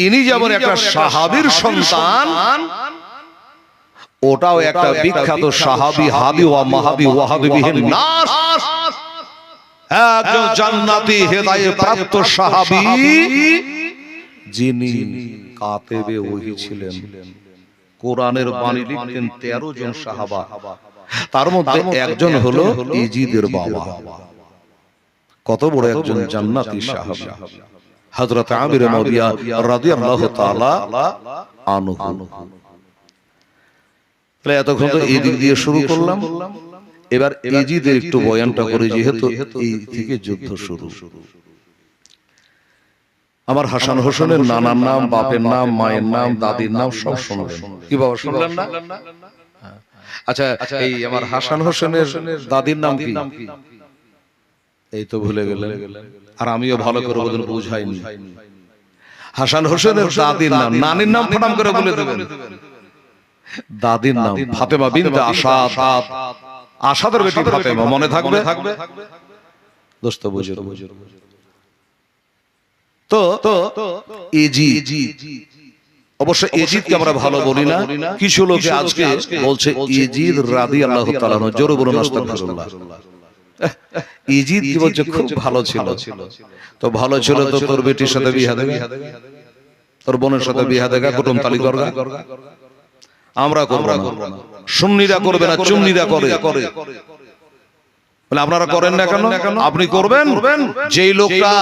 ইনি যেমন একটা সাহাবীর সন্তান, ওটাও একটা বিখ্যাত সাহাবী, হাবি ওয়া মাহাবি ওয়াহাবি বিহিন নাস, একজন জান্নাতি হেদায়েত প্রাপ্ত সাহাবী, যিনি কাতেবে ওহী ছিলেন, কোরআনের বাণী লিখতেন 13 জন সাহাবা, তার মধ্যে একজন হলো ইজিদের বাবা। কত বড় একজন জান্নাতি সাহাবী হযরত আমির মাওবিয়া রাদিয়াল্লাহু তাআলা আনহু। তাহলে এতক্ষণ তো এই দিক দিয়ে শুরু করলাম, এবার ইজিদের একটু বয়ানটা করে, যেহেতু এই থেকে যুদ্ধ শুরু। আমার হাসান হোসেনের নানার নাম, বাপের নাম, মায়ের নাম, দাদির নাম সব শুনলেন। কি বাবা শুনলেন না? আচ্ছা, এই আমার হাসান হোসেনের দাদির নাম কি? এই তো ভুলে গেলেন। আর আমিও ভালো করে বলুন, বুঝাইনি। হাসান হোসেনের দাদির নাম, নানির নাম ফটাম করে বলে দেবেন। দাদির নাম ফাতেমা বিনতে আসাদ, আসাদের বেটি ফাতেমা, মনে থাকবে? দোস্ত বুঝো। তো ইজিদ, অবশ্য ইজিদকে আমরা ভালো বলি না, কিছু লোকে আজকে বলছে ইজিদ রাদিয়াল্লাহু তাআলা আনহু। জোরে বলুন আস্তাগফিরুল্লাহ। ইজিদ কি বলছে? খুব ভালো ছিল। তো ভালো ছিল তো তোর বেটির সাথে বিয়ে দেবে, তোর বোনের সাথে বিয়ে দেগা, কুটুম তালি করগা। আমরা করব না, সুন্নিরা করবে না, চুন্নিরা করে। বলে আপনারা করেন না কেন? আপনি করবেন। যেই লোকটা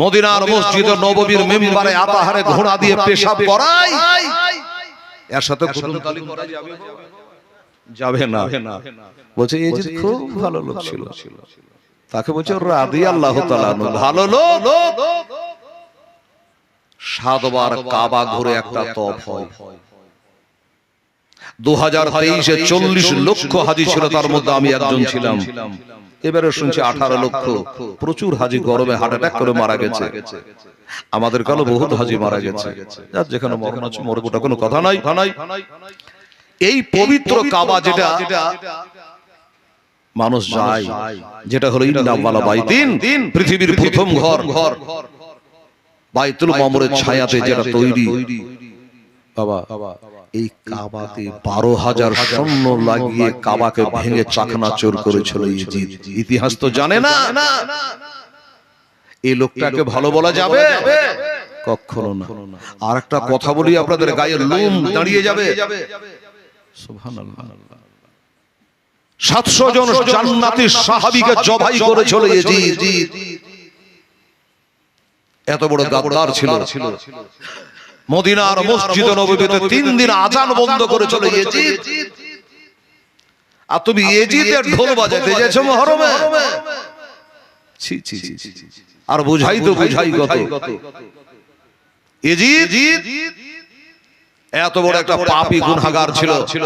মদিনার মসজিদ নববীর মিম্বারে আতাহারে ঘোড়া দিয়ে পেশাব করায়, এর সাথে কুটুম তালি করা যাবে না। বলছে এই যে খুব ভালো লোক ছিল, তাকে বলছে রাদিয়াল্লাহু তাআলা আনহু, ভালো লোক। 7 বার কাবা ঘুরে একটা তওয়াফ হয়। 2023-এ 40 লক্ষ হাজি ছিল, তার মধ্যে আমি একজন ছিলাম। এবারে শুনছি 18 লক্ষ। প্রচুর হাজি গরমে হার্ট অ্যাটাক করে মারা গেছে। আমাদের কালো বহুত হাজি মারা গেছে। যার যেখানে মরণ আছে মরবে, ওটা কোনো কথা নাই। এই পবিত্র কাবা যেটা মানুষ যায়, যেটা হলো ইন্নাওয়ালা বাইতিন, পৃথিবীর প্রথম ঘর, বাইতুল মামুরের ছায়াতে যেটা তৈরি, বাবা এই কাবাতে 12,000 সৈন্য লাগিয়ে কাবাকে ভেঙে চাকনাচুর করেছিল ইজিদ। ইতিহাস তো জানে না। এই লোকটাকে ভালো বলা যাবে? কখনো না। আর একটা কথা বলি, আপনাদের গায়ের লোম দাঁড়িয়ে যাবে। সুবহানাল্লাহ। 700 জন জান্নাতি সাহাবীকে জবাই করেছিল ইজিদ। এত বড় গাদ্দার ছিল। মদিনার মসজিদ নববীতে 3 দিন আযান বন্ধ করেছিল ইজিদ। আর তুমি ইজিদের ঢোল বাজাতে যাচ্ছ মুহররমে? ছি ছি ছি। আর বুঝাই তো বুঝাই কত। ইজিদ এত বড় একটা পাপী গুনাহগার ছিল।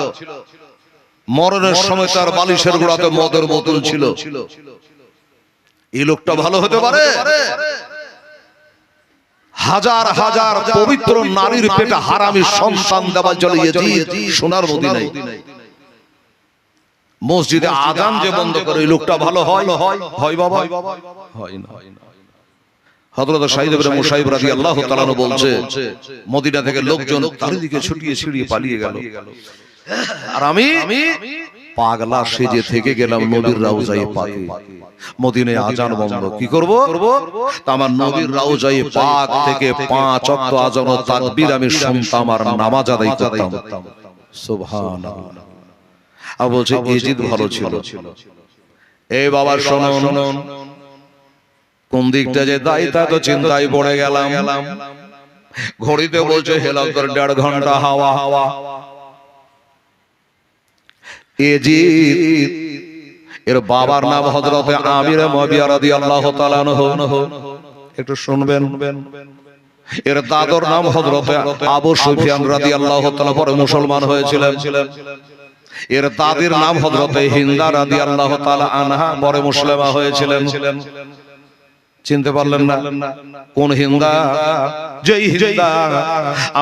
মরণের সময় তার বালিশের গোড়াতে মদের বোতল ছিল। এই লোকটা ভালো হতে পারে? হাজার হাজার পবিত্র নারীর পেটে হারামি সন্তান দেওয়া জন্য ইজিদ সোনার মদিনায় মসজিদে আযান যে বন্ধ করে, এই লোকটা ভালো হয়? হয় বাবা? হয় না। হযরত সাঈদ ইবনে মুসাইব রাদিয়াল্লাহু তাআলা আনহু বলছে, মদিনা থেকে লোকজন চারিদিকে ছুটিয়ে ছিড়িয়ে পালিয়ে গেল, আর আমি পাগলা সেজে থেকে গেলাম নবীর রওজায়ে পাকে। মদিনায় আযান বন্ধ, কি করব? আমার নবীর রওজায়ে পাক থেকে 5 ওয়াক্ত আযান ও তাকবীর আমি শুনতাম আর নামাজ আদায় করতাম। সুবহানাল্লাহ। আর বলছে ইজিদ ভালো ছিল। এই বাবা শুনুন, কোন দিকটা যে দায়ী তা তো চিন্তায় পড়ে গেলাম। ঘড়িতে বলছে হেলান্তর 1.5 ঘন্টা হাওয়া। ইজিদ এর বাবার নাম হযরত আমির মুআবিয়া রাদিয়াল্লাহু তাআলা আনহু, একটু শুনবেন। এর দাদর নাম হযরত আবু সুফিয়ান রাদিয়াল্লাহু তাআলা, পরে মুসলমান হয়েছিলেন। এর দাদির নাম হযরত হিন্দা রাদিয়াল্লাহু তাআলা আনহা, পরে মুসলিমা হয়েছিলেন। চিনতে পারলেন না? কোন হিন্দা? যেই হিন্দা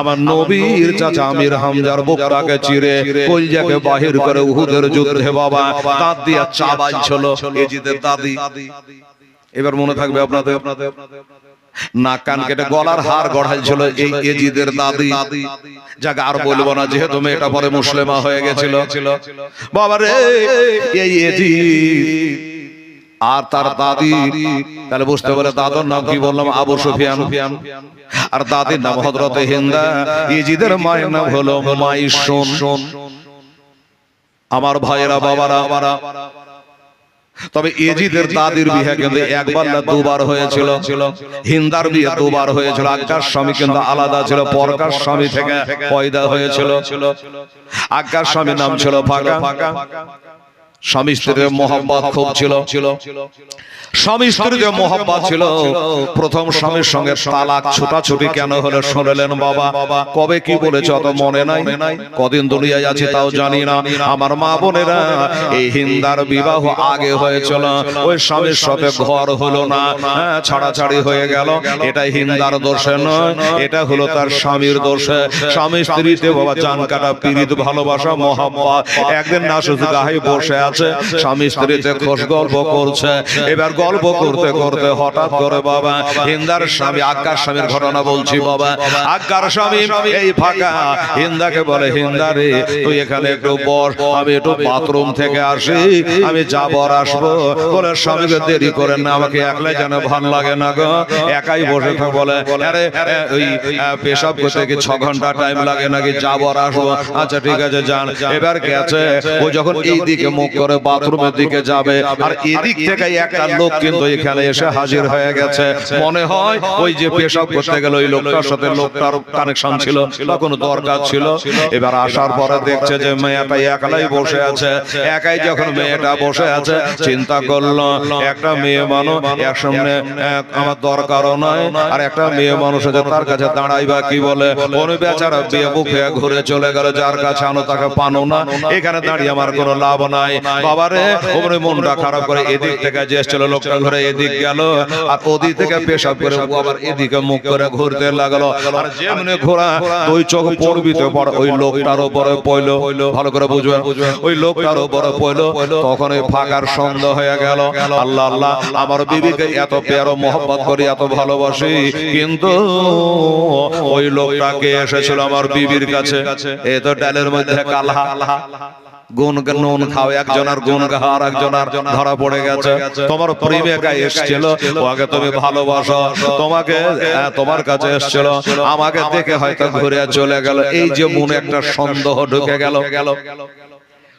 আমার নবীর চাচা আমির হামজার বুকটাকে চিরে কলিজাকে বাহির করে উহুদের যুদ্ধে বাবা দাঁত দিয়ে চাবাইছিল, ইজিদের দাদি। এবার মনে থাকবে আপনাদের? নাক কান কেটে গলার হার গড়াই ছিল এই এজিদের দাদি, যাকে আর বলবো না যেহেতু মেয়েটা পরে মুসলিমা হয়ে গেছিল। বাবারে এই এজিদ আর তার দাদি, তাহলে বুঝতে পারে দাদার নাম কি বললাম, আবু সুফিয়ান, আর দাদির নাম হযরতে হিন্দা। এজিদের মায়ের নাম হলো মাইসুন। আমার ভাইয়েরা বাবারা, তবে এজিদের দাদির বিয়ে কিন্তু একবার না দুবার হয়েছিল। হিন্দার বিয়ে দুবার হয়েছিল। আজ্ঞার স্বামী কিন্তু আলাদা ছিল, পরকার স্বামী থেকে পয়দা হয়েছিল। আজ্ঞার স্বামীর নাম ছিল ফাঁকা। স্বামী স্ত্রীর মহব্বত খুব ছিল। স্বামী স্ত্রীর যে মহব্বত ছিল, প্রথম স্বামীর সঙ্গে তালাক ছুটাছুটি কেন হলো শুনলেন বাবা? কবে কি বলেছে অত মনে নাই, কদিন দুনিয়ায় আছে তাও জানি না। আমার মা বোনেরা, এই হিন্দার বিবাহ আগে হয়েছিল, ওই স্বামীর সাথে ঘর হলো না, ছাড়াছাড়ি হয়ে গেল। এটা হিন্দার দোষে নয়, এটা হলো তার স্বামীর দোষে। স্বামী স্ত্রীতে বাবা জান কাটা প্রীতি, ভালোবাসা, মহব্বত। একদিন না শুধু গায়ে বসে আছে, স্বামী স্ত্রীতে খোশ গল্প করছে। এবার গল্প করতে করতে হঠাৎ করে বাবা হিন্দার স্বামী, আজ্ঞার স্বামীর ঘটনা বলছি বাবা। আজ্ঞার স্বামী এই ফাঁকা হিন্দাকে বলে, হিন্দা রে তুই এখানে একটু বস, আমি একটু বাথরুম থেকে আসি, আমি যাব আর আসবো। বলে স্বামীকে দেরি করেন না, আমাকে একলাই যেন ভাল লাগে না গো, একাই বসে থাক। বলে আরে ওই পেশাব করতে কি 6 ঘন্টা টাইম লাগে নাকি, যাব আর আসবো। আচ্ছা ঠিক আছে যান। এবার গেছে, ও যখন এই দিকে মুখ করে বাথরুমের দিকে যাবে, আর এদিক থেকে একটা লোক কিন্তু এখানে এসে হাজির হয়ে গেছে। মনে হয় ওই যে পেশাব করতে গেল ওই লোকটার সাথে লোকটার কানেকশন ছিল বা কোনো দরকার ছিল। এবার আসার পরে দেখছে যে মেয়েটা একলাই বসে আছে। একাই যখন মেয়েটা বসে আছে, চিন্তা করলো একটা মেয়ে মানুষ এক সামনে আমার দরকারও নয়, আর একটা মেয়ে মানুষ আছে তার কাছে দাঁড়াইবা কি বলে। কোন বেচারা বেবুক হয়ে ঘুরে চলে গেল, যার কাছে আনো তাকে পানো না, এখানে দাঁড়িয়ে আমার কোনো লাভ নাই। বাবারে ওমরে মনটা খারাপ করে এদিক থেকে যে এসেছিল লোকটা ঘরে এদিক গেল, আর ওদিক থেকে পেশাব করে আবার এদিকে মুখ করে ঘুরতে লাগলো। আর যেমনি ঘোরা দুই চোখ পড়বিতে পড় ওই লোকটার উপরে পড়লো। ভালো করে বুঝবেন, ওই লোকটার উপরে পড়লো। তখন ওই ফাঁকার সন্দেহ হয়ে গেল, আল্লাহ আল্লাহ, আমার বিবিকে এত প্যারো মহব্বত করি, এত ভালোবাসি, কিন্তু ওই লোকটাকে এসেছিল আমার বিবির কাছে, এ তো ডালের মধ্যে কালহা গুণ নুন খাও, একজন আর গুণ গাও, আর একজন আর ধরা পড়ে গেছে। তোমার প্রেমিকা এসেছিল, ওকে তুমি ভালোবাসো, তোমাকে তোমার কাছে এসেছিল, আমাকে দেখে হয়তো ঘুরে চলে গেল। এই যে মনে একটা সন্দেহ ঢুকে গেল,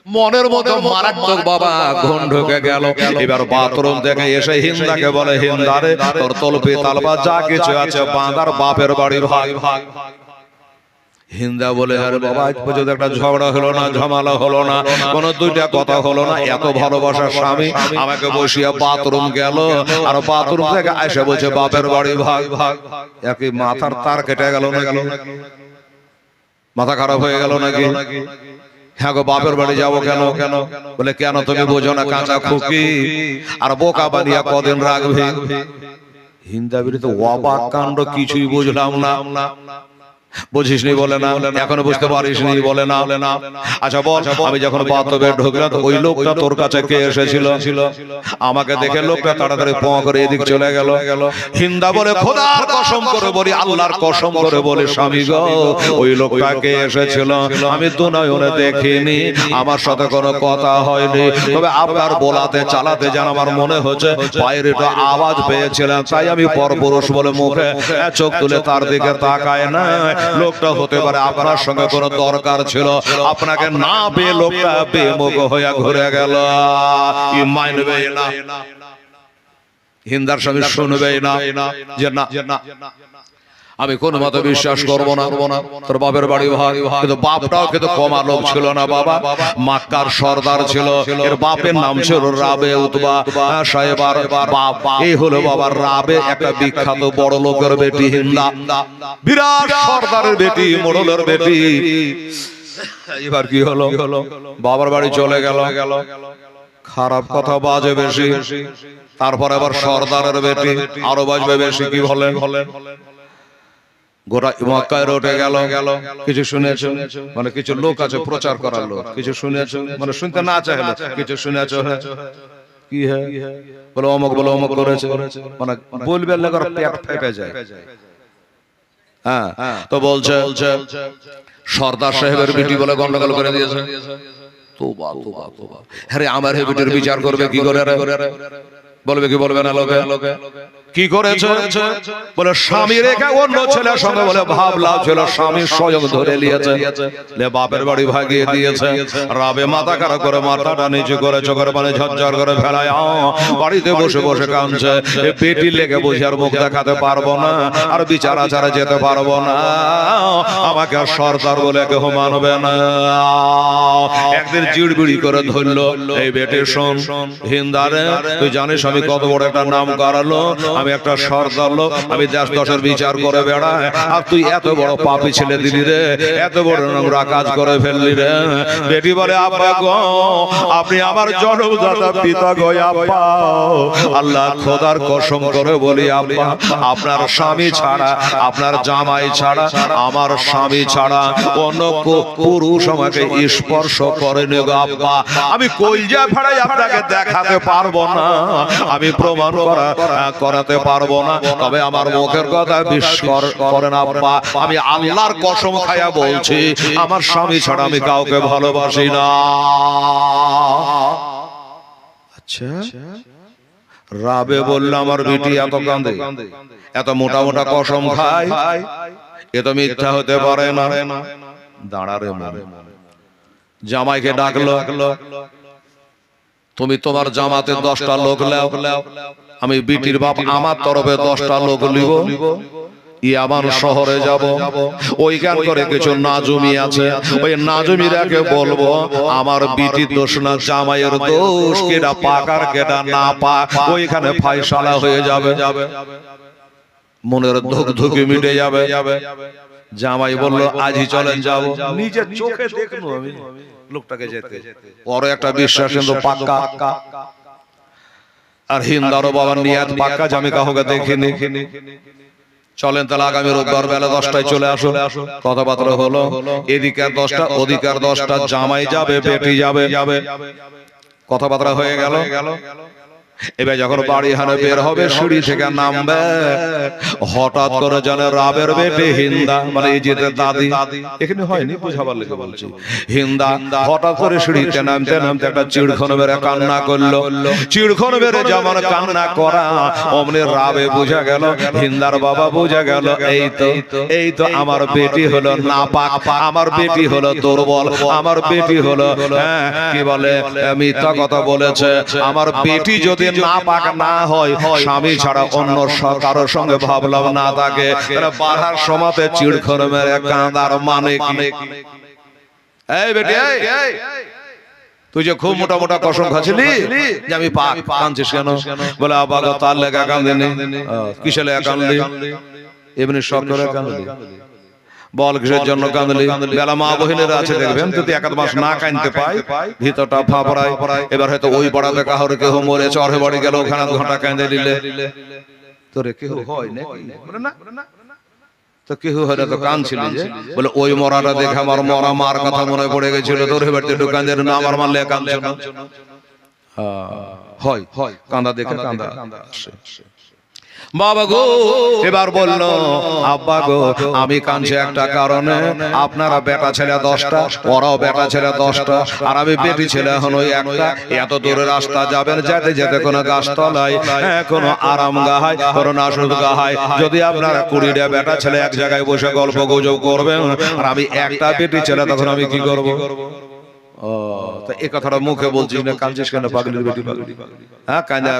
মনের মতো মারাত্মক বাবা ঘুম ঢুকে গেল। এবার বাথরুম থেকে এসে হিন্দাকে বলে, হিন্দারে তোর তলপি তালবা যা কিছু আছে বাঁধার বাপের বাড়ির ভাগ। হিন্দা বলে, আরে বাবা আজ পর্যন্ত একটা ঝগড়া হলো না, ঝামেলা হলো না, কোন দুইটা কথা হলো না, এত ভালোবাসার স্বামী আমাকে বসিয়া বাথরুম গেল, আর বাথরুম থেকে এসে বলছে বাপের বাড়ি ভাগ। একই মাথার তার কেটে গেল নাকি, মাথা খারাপ হয়ে গেল নাকি? হ্যাঁ গো, বাপের বাড়ি যাবো কেন? বলে কেন তুমি বোঝো না, কাঁচা খুকি আর বোকা বানিয়া কদিন রাখবে। হিন্দা বিরুদ্ধ অবাক কাণ্ড, কিছুই বুঝলাম না। বুঝিস নি? বলে না। এখনো বুঝতে পারিস নি? বলে না। আচ্ছা বল, আমি যখন বাথরুমে ঢুকলাম ওই লোকটা তোর কাছে কে এসেছিল? আমাকে দেখে লোকটা তাড়াতাড়ি পা করে এদিক চলে গেল। হিন্দা বলে, খোদার কসম করে বলি, আল্লাহর কসম করে বলি স্বামী গো, ওই লোকটা কে এসেছিল আমি তো নয়নে দেখিনি, আমার সাথে কোনো কথা হয়নি, তবে আপনার বলাতে চালাতে যেন আমার মনে হচ্ছে পায়ের একটু আওয়াজ পেয়েছিলাম, তাই আমি পরপুরুষ বলে মুখে চোখ তুলে তার দিকে তাকায় না। লোকটা হতে পারে আপনার সঙ্গে কোনো দরকার ছিল, আপনাকে না পেয়ে লোকটা বেমুখ হয়ে ঘুরে গেল। মানবে না, হিন্দার স্বামী শুনবে না যে না আমি কোন মতে বিশ্বাস করবো না, তোর বাপের বাড়ি ভাগ। কিন্তু বাপটাও কিন্তু কমা লোক ছিল না বাবা, মক্কার সর্দার ছিল, এর বাপের নাম ছিল রাবে উতবা সাহেবার বাপ। এই হলো বাবা রাবে, একটা বিখ্যাত বড় লোকের বেটি হিন্দা, বিরাট সর্দারের বেটি, মোড়লের বেটি। এবার কি হলো, বাবার বাড়ি চলে গেল, খারাপ কথা বাজে বেশি, তারপর আবার সর্দারের বেটি আরো বাজবে বেশি। কি বলেন? গোটা মক্কায় রটে গেল। কিছু শুনেছ মানে কিছু লোক আছে প্রচার করার লোক, কিছু শুনেছ মানে শুনতে না চাইলে কিছু শুনেছ। কি হ্যাঁ বলে অমুক বলে অমুক করেছে, মানে বলবে লাগার পেট ফেপে যায়। হ্যাঁ তো বলছে সর্দার সাহেবের বেটি বলে গন্ডগোল করে দিয়েছে। তোবা তোবা তোবা, হ্যাঁ আমার হে বেটির বিচার করবে কি করে? বলবে কি বলবে না লোকে? কি করেছে? বলে স্বামী রেখে অন্য ছেলের সঙ্গে বলে ভাবলাম ছিল, স্বামী স্বয়ং ধরে নিয়েছে, বাপের বাড়ি ভাগিয়ে দিয়েছে। রাবে মাথা খারাপ করে মাথাটা নিচু করে চোখের পানি ঝরঝর করে ফেলায়, বাড়িতে বসে বসে কাঁদছে। পেটি লেগে বসে আর মুখ দেখাতে পারবো না, আর বিচার আচারে যেতে পারবো না, আমাকে আর সর্দার বলে কেউ মানবে না। একদিন চিড়বিড়ি করে ধরলো, এই বেটি শোন হিন্দারে, তুই জানিস আমি কত বড় একটা নাম করালো, আমি একটা সর্দার লোক, আমি দেশ দশের বিচার করে বেড়াই, আর তুই এত বড় পাপী ছেলে দিলি রে, এত বড় নোংরা কাজ করে ফেললি রে। বেটি বলে আব্বা গো, আপনি আমার জন্মদাতা পিতা গো আব্বা, আল্লাহ খোদার কসম করে বলি আব্বা, আপনার স্বামী ছাড়া, আপনার জামাই ছাড়া, আমার স্বামী ছাড়া অন্য পুরুষ আমাকে স্পর্শ করেনি গো আব্বা। আমি কলজা ফেড়াই আপনাকে দেখাতে পারবো না, আমি প্রমাণ করাতে পারবো না, তবে আমার মুখের কথা বিশ্বাস করেন আব্বা, আমি আল্লাহর কসম খায়া বলছি, আমার স্বামী ছাড়া আমি কাউকে ভালোবাসি না। আচ্ছা, রাবে বলল আমার বেটি এত কাঁদে, এত মোটা মোটা কসম খায়, এ তো মিথ্যা হতে পারে না। দাঁড়ারে মনে জামাইকে ডাকলো, তুমি তোমার জামাতে 10টা লোক লাও, আমি বিটির বাপ আমার তরফে 10টা লোক লিব, ইয়ামান শহরে যাব, ওইখান করে কিছু নাজুমি আছে, ওই নাজুমিরাকে বলবো আমার বিটির দোষ না জামাইয়ের দোষ, কেডা পাকার কেডা না পাক, ওইখানে ফায়সালা হয়ে যাবে, মনের ধুকধুকি মিটে যাবে। জামাই বলল আজই চলেন যাব, নিজের চোখে দেখলো আমি লোকটাকে যেতে, ওর একটা বিশ্বাস কিন্তু পাক্কা, আর হিন্দারও বাবার নিয়াত পাক্কা, আমি কাউকে দেখিনি। চলেন তাহলে আগামী রোববার বেলা 10টায় চলে আসো। কথাবার্তা হলো, এদিকার 10টা ওদিকার 10টা, জামাই যাবে বেটি যাবে, কথাবার্তা হয়ে গেল। এবার যখন বাড়ি হানে বের হবে, সিঁড়ি থেকে নামবে, হঠাৎ করে জানে রাবের বেটি হিন্দা, মানে এই যে দাদি, এখানে হয়নি বুঝাবার লেগে বলছি, হিন্দা হঠাৎ করে সিঁড়িতে নামতে নামতে একটা চিড়খন বেড়ে কান্না করলো। চিড়খন বেড়ে যেমন কান্না করা, অমনি রাবে বুঝা গেল, হিন্দার বাবা বুঝা গেল, এই তো আমার বেটি হলো নাপাক, আমার বেটি হলো দুর্বল, আমার বেটি হলো কি বলে মিথ্যা কথা বলেছে, আমার বেটি যদি নাপাক না হয়, স্বামী ছাড়া অন্য কারোর সঙ্গে ভাবলাম না থাকে, তাহলে বাধার সমাতে চিড়খন মেরে কাঁদার মানে কি? এই বেটি, তুই যে খুব মোটা মোটা কসম খাচ্ছিলি যে আমি পাক, কাঁদছিস কেন? বলে আব্বা গো তার লেগা কাঁদিনি। কিসে লেগা কাঁদলি? এমনি সব করে কাঁদলি? বল কিসের জন্য কাঁদলি? বেলা মা বহিনেরা আছে দেখবেন, যদি 1 মাস না কাঁদতে পায় ভিতরটা ফাপড়ায়, এবার হয়তো ওই পাড়াতে কাহরে কেহ মরে চরে বাড়ি গেল, ওখানে ঘন্টা কাঁদে দিলে তোরে কেহ হয় নাকি? বলে না, তো কেহ হয়তো তো কাঁদছিল, যে বলে ওই মরাটা দেখে আমার মরা মার কথা মনে পড়ে গেছিল, তোর বাড়িতে একটু কাঁদে না, আমার মারলে কাঁদছে না। হয় কাঁদা দেখে কাঁদা আসে। বাবা গো এবার বলল আব্বা গো আমি কাঁদছি একটা কারণে, আপনারা বেটা ছেলে 10টা, ওরাও বেটা ছেলে 10টা, আর আমি বেটি ছেলে এখন ওই একটা। এত দূরে রাস্তা যাবেন, যেতে যেতে কোনো গাছতলায়, কোনো আরাম গাহায়, কোনো নাসুদ গাহায়, যদি আপনারা 20টা বেটা ছেলে এক জায়গায় বসে গল্প গুজব করবেন, আর আমি একটা বেটি ছেলে, তখন আমি কি করব? ও তো এই কথাটা মুখে বলছি না, কাঁদছিস কেন পাগলির বেটি? হ্যাঁ কাঁদা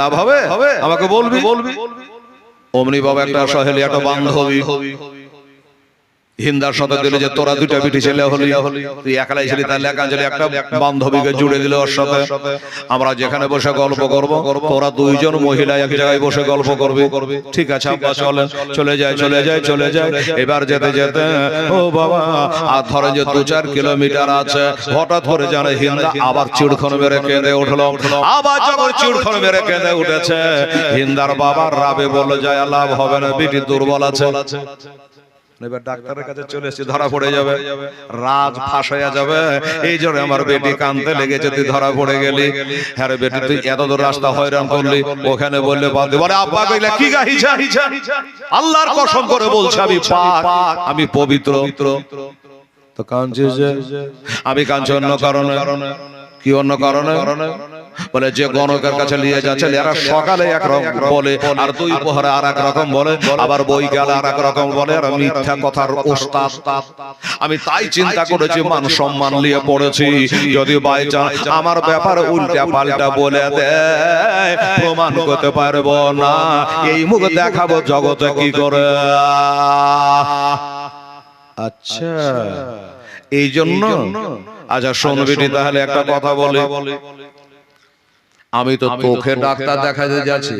লাভ হবে? আমাকে বলবি। অমনি বাবা একটা সহেলি, একটা বান্ধবী হিন্দার সাথে দিলে যে তোরা 2টা বেটি ছেলে হলি, তুই একলাই ছিলি, তাহলে একটা বান্ধবীকে জুড়ে দিলে ওর সাথে, আমরা যেখানে বসে গল্প করব, তোরা 2 জন মহিলা এক জায়গায় বসে গল্প করবে। ঠিক আছে আব্বা চলেন। চলে যায়। এবার যেতে যেতে ও বাবা, আর ধরে যে 2-4 কিলোমিটার আছে, হঠাৎ করে জানে হিন্দা আবার চিড়খন মেরে কেঁদে উঠলো। আবার যখন চিড়খন মেরে কেঁদে উঠেছে, হিন্দার বাবা রাবে বলল যায় লাভ হবে না, বেটি দুর্বল আছে। এবার ডাক্তারের কাছে চলে এসে ধরা পড়ে যাবে, রাজ ফাঁস হয়ে যাবে। এই জন্য আমার বেটি কানতে লেগেছে, তুই ধরা পড়ে গেলি। হ্যাঁ রে বেটি, তুই এত দূর রাস্তা হয়রান করলি, ওখানে বললে বাদ বলে আব্বা কইলা কি গাহিছা, আল্লাহর কসম করে বলছে আমি পাক, আমি পবিত্র। তো কাঁদছে যে, আমি কাঁদছি অন্য কারণে। কি অন্য কারণে? বলে যে গণকের কাছে নিয়ে যাচ্ছে, এরা সকালে একরকম বলে আর দুই প্রহরে আর এক রকম বলে, আবার বই গেলে আর এক রকম বলে, আর মিথ্যা কথার ওস্তাদ। আমি তাই চিন্তা করেছি, মান সম্মান নিয়ে পড়েছি, যদি বাই চান্স আমার ব্যাপারে উল্টা পাল্টা বলে দেয়, প্রমাণ করতে পারবো না, এই মুখ দেখাবো জগতে কি করে। আচ্ছা, এই জন্য আচ্ছা শোন বেটি, তাহলে একটা কথা বলে, আমি তো তোকে ডাক্তার দেখাতে যাচ্ছি,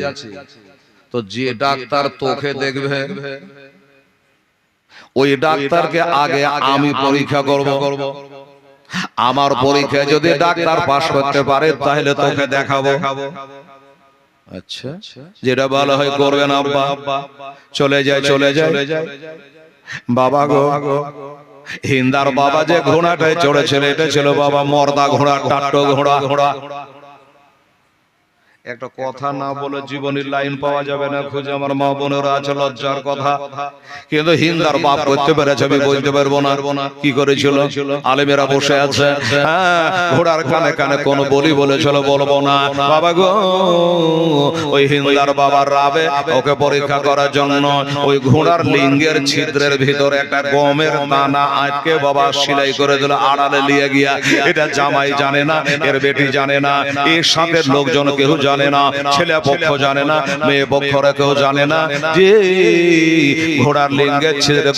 তো যে ডাক্তার তোকে দেখবে ওই ডাক্তারকে আগে আমি পরীক্ষা করব। আমার পরীক্ষা যদি ডাক্তার পাস করতে পারে তাহলে তোকে দেখাবো। আচ্ছা, যেটা ভালো হয় করবেন আব্বা। চলে যায় চলে যায় বাবা গো, হিন্দার বাবা যে ঘোড়াটায় চড়েছিল এটা ছিল বাবা মর্দা ঘোড়া, টাট্টো ঘোড়া। একটা কথা না বলে জীবনের লাইন পাওয়া যাবে না, খুঁজে আমার মা বোনেরা আছে, লজ্জার কথা। কিন্তু হিন্দার বাপ করতে পেরেছে, আমি বলতে পারবো না কি করেছিল। আলেমেরা বসে আছে, ঘোড়ার কানে কানে কোন বলি বলেছিল, বলবো না। বাবা গো, ওই হিন্দার বাবার রাবে ওকে পরীক্ষা করার জন্য ওই ঘোড়ার লিঙ্গের ছিদ্রের ভিতরে একটা গমের দানা আটকে বাবা সেলাই করে দিল, আড়ালে নিয়ে গিয়া। এটা জামাই জানে না, এর বেটি জানে না, এর সাথে লোকজন কেউ জানে না, ছেলে পক্ষ জানে না, মেয়ে পক্ষরা কেউ জানে না যে ঘোড়ার লিঙ্গের ছিদ্রে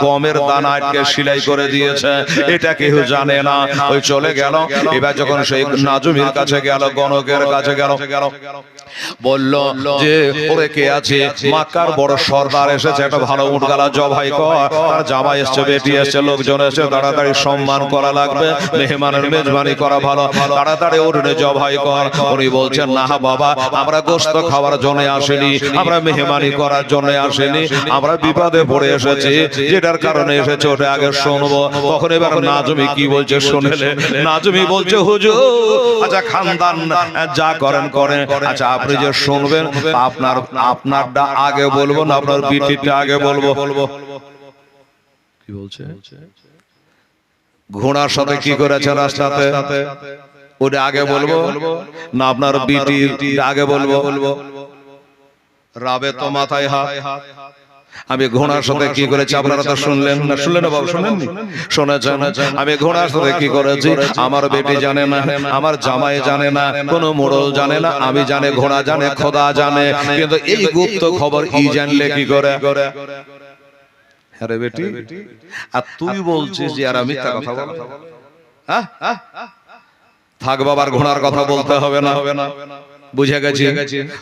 গমের দানা আটকে সেলাই করে দিয়েছে, এটা কেউ জানে না। ওই চলে গেল। এবার যখন সেই নাজুমির কাছে গেল, গণকের কাছে গেল, বলল যে ওরে কে আছে, মক্কার বড় সর্দার এসেছে, একটা ভালো উটগালা জবাই কর, তার জামাই এসছে, বেটি এসছে, লোকজন এসে, তাড়াতাড়ি সম্মান করা লাগবে, মেহমানের মেজবানি করা ভালো, তাড়াতাড়ি উঠে জবাই কর। উনি বলছেন না বাবা, আমরা গোশত খাওয়ার জন্য আসেনি, আমরা মেহমানি করার জন্য আসেনি, আমরা বিপদে পড়ে এসেছি, যেটার কারণে এসেছে ওটা আগে শুনবো। তখন এবার নাজমি কি বলছে শুনলে? নাজমি বলছে হুজুর, আচ্ছা খানদান যা করেন করেন, আচ্ছা আপনি যে শুনবেন আপনারটা আগে বলবো না আপনার বিটিটা আগে বলবো? কি বলছে? ঘোড়ার সাথে কি করেছে রাস্তাতে ওটা আগে বলবো না আপনার বিটি আগে বলবো? রাবে তো মাথায় হাত। আমি ঘোড়ার সাথে কি করেছি আপনারা তো শুনলেন না? শুনলেন না বাবু? শুনেননি? শুনেছেন? আমি ঘোড়ার সাথে কি করেছি আমার বেটি জানে না, আমার জামাই জানে না, কোন মোড়ল জানে না, আমি জানে, ঘোড়া জানে, খোদা জানে, কিন্তু এই গুপ্ত খবর ই জানলে কি করে? আরে বেটি, আর তুই বলছিস যে আর মিথ্যা কথা বল? হ্যাঁ, থাক বাবার ঘোড়ার কথা বলতে হবে না, বুঝে গেছি।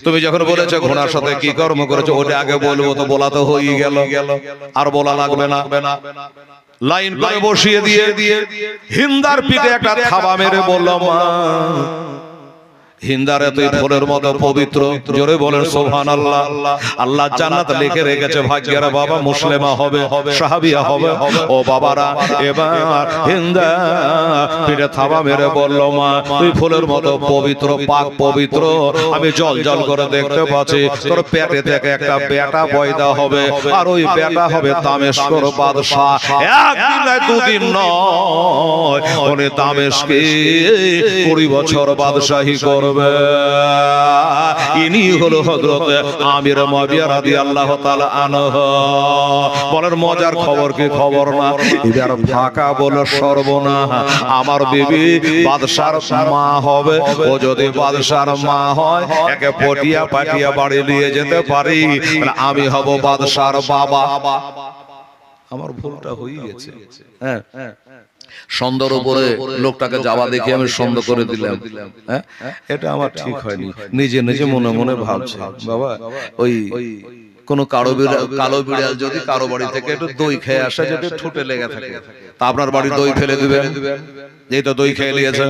তুমি যখন বলেছো ঘোড়ার সাথে কি কর্ম করেছো ওটা আগে বলবো, তো বলা তো হয়ে গেল, আর বলা লাগবে না। লাইন করে বসিয়ে দিয়ে হিন্দার পিঠে একটা থাবা মেরে বললাম, হিন্দারে তুই ফুলের মতো পবিত্র, জোরে বলেন সুবহানাল্লাহ। আল্লাহ জান্নাত লিখে রেখেছে, ভাগ্যের বাবা মুসলিমা হবে, সাহাবিয়া হবে। ও বাবারা, এবার হিন্দা পিঠে থাবা মেরে বলল, মা তুই ফুলের মতো পবিত্র, পাক পবিত্র, আমি জল জল করে দেখতে পাচ্ছি তোর পেটে থেকে একটা বেটা পয়দা হবে, আর ওই বেটা হবে দামেস্কর বাদশা। একদিন নয়, দুদিন নয়, উনি দামেস্কে 20 বছর বাদশাহী করবে। ইনি হলো হযরত আমির মুআবিয়া রাদিয়াল্লাহু তাআলা আনহু। বলার মজার খবর কি খবর না? এবার ফাঁকা বলে সর্বনাশ, আমার বিবি বাদশার মা হবে। ও যদি বাদশার মা হয়, একে পটিয়া পাটিয়া বাড়ি নিয়ে যেতে পারি, আমি হব বাদশার বাবা। আমার ভুলটা হয়ে গেছে। হ্যাঁ, সন্দেহের উপরে লোকটাকে যাওয়া দেখে আমি সন্দেহ করে দিলাম। হ্যাঁ, এটা আমার ঠিক হয়নি। নিজে নিজে মনে মনে ভাবছে, বাবা ওই কোন কালো বিড়াল যদি কারো বাড়ি থেকে একটু দই খেয়ে আসে, যদি ঠোঁটে লেগে থাকে, তা আপনার বাড়ি দই ফেলে দিবেন? যেই তো দই খেয়ে নিয়েছে,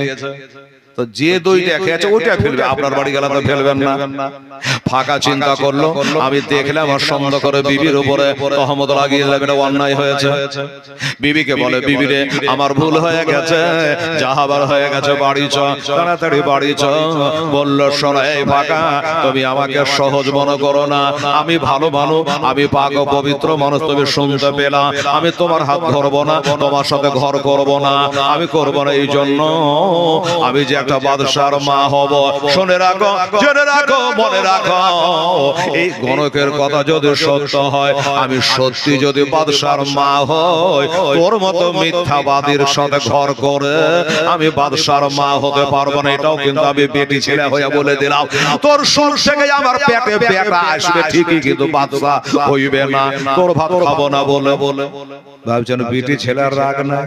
তো যে দইটা খেয়েছে ওইটা ফেলবে, আপনার বাড়ি গেলে তো ফেলবেন না। ফাঁকা চিন্তা করলো, আমি দেখলাম আর সন্দেহ করে বিবির উপরে তহমত লাগিয়ে দেবে, অন্যায় হয়েছে। বিবিকে বলে, বিবি রে আমার ভুল হয়ে গেছে, যাহাবার হয়ে গেছে, বাড়ি চ, তাড়াতাড়ি বাড়ি চ। বলল শোনো এই ফাঁকা, তুমি আমাকে সহজ মনে করো না, আমি ভালো মানুষ, আমি পাক ও পবিত্র মানুষ, তুমি শুনতে পেলাম, আমি তোমার হাত ধরবো না, তোমার সাথে ঘর করব না, আমি করবো না। এই জন্য আমি যে একটা বাদশার মা হব, শুনে রাখো, জেনে রাখো, মনে রাখো, এই গণকের কথা যদি সত্য হয়, আমি সত্যি যদি বাদশার মা হই, তোর মতো মিথ্যাবাদীর সাথে ঘর করে আমি বাদশার মা হতে পারবো না। এটাও কিন্তু আমি বেটি ছেলে হয়ে বলে দিলাম। তোর সুর থেকে আমার পেটে বেটা আসবে ঠিকই, কিন্তু বাদশা হইবে না, তোর ভাত খাবো না বলে বলে ভাবছেন বেটি ছেলের রাগ না।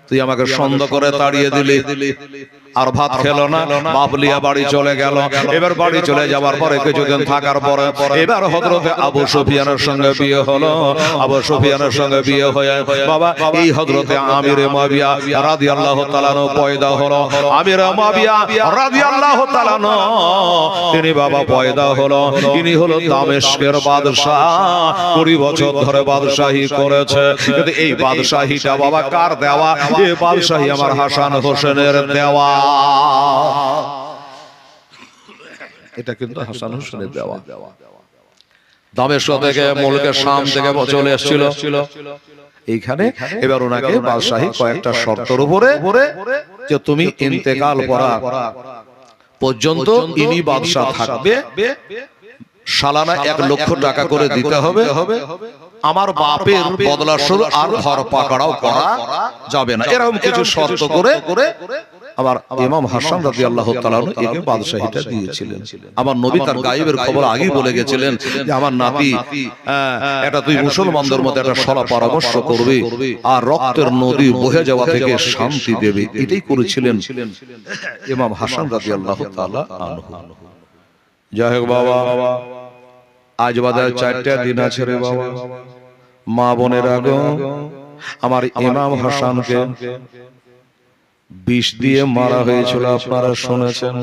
তুই আমাকে সন্দেহ করে তাড়িয়ে দিলি, আর ভাত খেলো না, বাবলিয়া বাড়ি চলে গেল। এবার বাড়ি চলে যাওয়ার পরে কিছুদিন থাকার পরে এবার হযরতে আবু সুফিয়ানের সঙ্গে বিয়ে হলো। আবু সুফিয়ানের সঙ্গে বিয়ে হয়ে বাবা এই হযরতে আমির মুয়াবিয়া রাদিয়াল্লাহু তাআলা আনহু পয়দা হলো। আমির মুয়াবিয়া রাদিয়াল্লাহু তাআলা আনহু তিনি বাবা পয়দা হলো। তিনি হলো দামেস্কের বাদশা, 20 বছর ধরে বাদশাহী করেছে। কিন্তু এই বাদশাহীটা বাবা কার দেওয়া? এই বাদশাহী আমার হাসান হোসেনের দেওয়া। এটা কিন্তু হাসান হোসেনের দেওয়া। দামেস্ক থেকে মুলকে শাম থেকে চলে এসেছিল এইখানে। এবার ওনাকে বাদশাহী কয়েকটা শর্তের উপরে যে তুমি ইন্তেকাল করা পর্যন্ত ইনি বাদশা থাকবে, সালানা 1 লক্ষ টাকা করে দিতে হবে, আমার বাপের বদলা শুরু আর ঘর পাকড়াও করা যাবে না, এরকম কিছু শর্ত করে আবার ইমাম হাসান রাদিয়াল্লাহু তাআলা আনহু একে বাদশাহীটা দিয়েছিলেন। আমার নবী তার গায়েবের খবর আগেই বলে গেছিলেন যে আমার নাতি এটা তুই মুসলমানদের মধ্যে একটা সলা পরামর্শ করবি আর রক্তের নদী বহে যাওয়া থেকে শান্তি দেবে, এটাই করেছিলেন ইমাম হাসান রাদিয়াল্লাহু তাআলা আনহু। যাই হোক বাবা, আজ বাদে 4টা দিন আছে রে বাবা। মা বোনেরা গো, আমার ইমাম হাসানকে বিষ দিয়ে মারা হয়েছিল, আপনারা শুনেছেন।